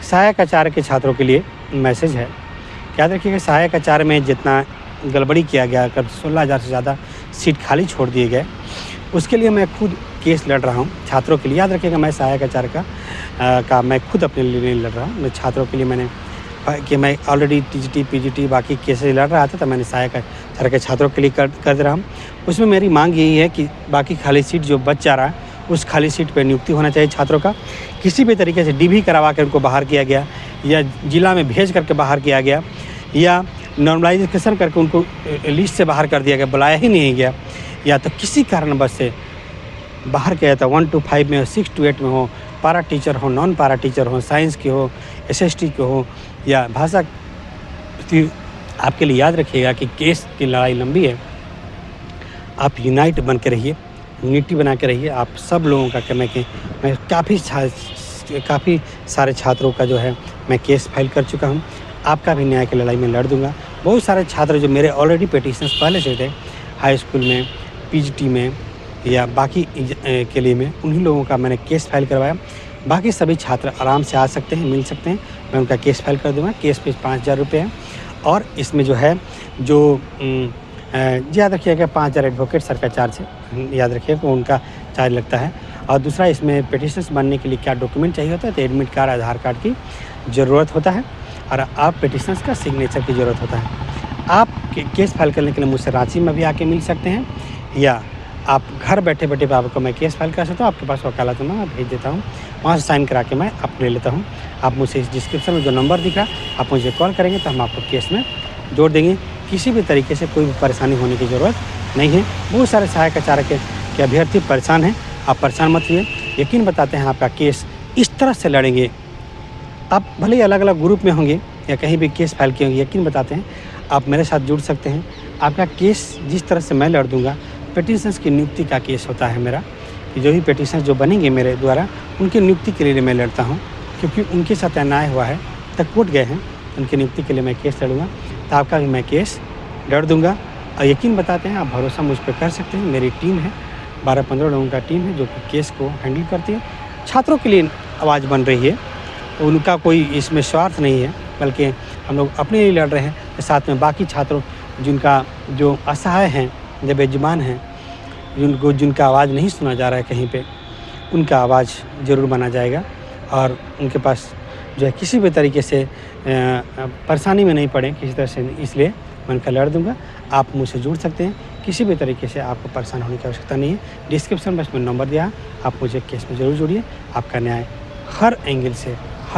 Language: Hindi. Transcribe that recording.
सहायक आचार्य के छात्रों के लिए मैसेज है। याद रखिएगा, सहायक आचार्य में जितना गड़बड़ी किया गया, करीब 16,000 से ज़्यादा सीट खाली छोड़ दिए गए, उसके लिए मैं खुद केस लड़ रहा हूँ छात्रों के लिए। याद रखिएगा, मैं सहायक आचार्य का मैं खुद अपने लिए नहीं लड़ रहा हूँ, मैं छात्रों के लिए मैंने कि मैं ऑलरेडी टीजीटी पीजीटी बाकी केसेस लड़ रहा था, तो मैंने सहायक आचार्य के छात्रों के लिए कर दे रहा हूँ। उसमें मेरी मांग यही है कि बाकी खाली सीट जो बच जा रहा है, उस खाली सीट पर नियुक्ति होना चाहिए छात्रों का। किसी भी तरीके से डीबी करवा कर उनको बाहर किया गया, या जिला में भेज करके बाहर किया गया, या नॉर्मलाइजेशन करके उनको लिस्ट से बाहर कर दिया गया, बुलाया ही नहीं गया, या तो किसी कारणवश से बाहर किया जाता 1 to 5 में हो, 6 to 8 में हो, पारा टीचर हो, नॉन पारा टीचर हो, साइंस के हो, एसएसटी के हो, या भाषा। आपके लिए याद रखिएगा कि केस की लड़ाई लंबी है। आप यूनाइट बन के रहिए, यूनिटी बना के रहिए। आप सब लोगों का मैं काफ़ी सारे छात्रों का जो है मैं केस फाइल कर चुका हूँ। आपका भी न्याय की लड़ाई में लड़ दूंगा। बहुत सारे छात्र जो मेरे ऑलरेडी पिटीशंस पहले से थे, हाई स्कूल में, पीजीटी में, या बाकी के लिए में, उन्हीं लोगों का मैंने केस फाइल करवाया। बाकी सभी छात्र आराम से आ सकते हैं, मिल सकते हैं, मैं उनका केस फाइल कर दूँगा। केस फीस 5,000 रुपये है, और इसमें जो है याद रखिएगा 5,000 एडवोकेट सर का चार्ज है, याद रखिएगा उनका चार्ज लगता है। और दूसरा, इसमें पिटीशंस बनने के लिए क्या डॉक्यूमेंट चाहिए होता है, तो एडमिट कार्ड, आधार कार्ड की ज़रूरत होता है, और आप पिटीशंस का सिग्नेचर की ज़रूरत होता है। आप केस फाइल करने के लिए मुझसे रांची में भी आके मिल सकते हैं, या आप घर बैठे बैठे आपको मैं केस फाइल कर सकता हूँ। आपके पास वकालत मैं भेज देता हूँ, वहाँ से साइन करा के मैं आप ले लेता हूँ। आप मुझसे इस डिस्क्रिप्शन में जो नंबर दिख रहा, आप मुझे कॉल करेंगे तो हम आपको केस में जोड़ देंगे। किसी भी तरीके से कोई भी परेशानी होने की ज़रूरत नहीं है। बहुत सारे सहायक आचार्य के अभ्यर्थी परेशान हैं, आप परेशान मत हुए। यकीन बताते हैं, आपका केस इस तरह से लड़ेंगे। आप भले ही अलग अलग ग्रुप में होंगे या कहीं भी केस फाइल किए होंगे, यकीन बताते हैं आप मेरे साथ जुड़ सकते हैं। आपका केस जिस तरह से मैं लड़ दूंगा, पिटीशंस की नियुक्ति का केस होता है मेरा, कि जो भी पिटीशंस जो बनेंगे मेरे द्वारा, उनकी नियुक्ति के लिए मैं लड़ता हूँ, क्योंकि उनके साथ अन्याय हुआ है, तक कोर्ट गए हैं, उनकी नियुक्ति के लिए मैं केस लड़ूंगा। तो आपका भी मैं केस लड़ दूंगा। और यकीन बताते हैं, आप भरोसा मुझ पर कर सकते हैं। मेरी टीम है, 12-15 लोगों का टीम है जो कि केस को हैंडल करती है। छात्रों के लिए आवाज़ बन रही है, उनका कोई इसमें स्वार्थ नहीं है, बल्कि हम लोग अपने लिए लड़ रहे हैं, साथ में बाकी छात्रों जो असहाय हैं, जो बेजुबान हैं, जिनका आवाज़ नहीं सुना जा रहा है कहीं पे, उनका आवाज़ ज़रूर बना जाएगा। और उनके पास जो है किसी भी तरीके से परेशानी में नहीं पड़े किसी तरह से, इसलिए मैं उनका लड़ दूंगा। आप मुझसे जुड़ सकते हैं, किसी भी तरीके से आपको परेशान होने की आवश्यकता नहीं है। डिस्क्रिप्शन में इसमें नंबर दिया, आप मुझे केस में ज़रूर जुड़िए। आपका न्याय हर एंगल से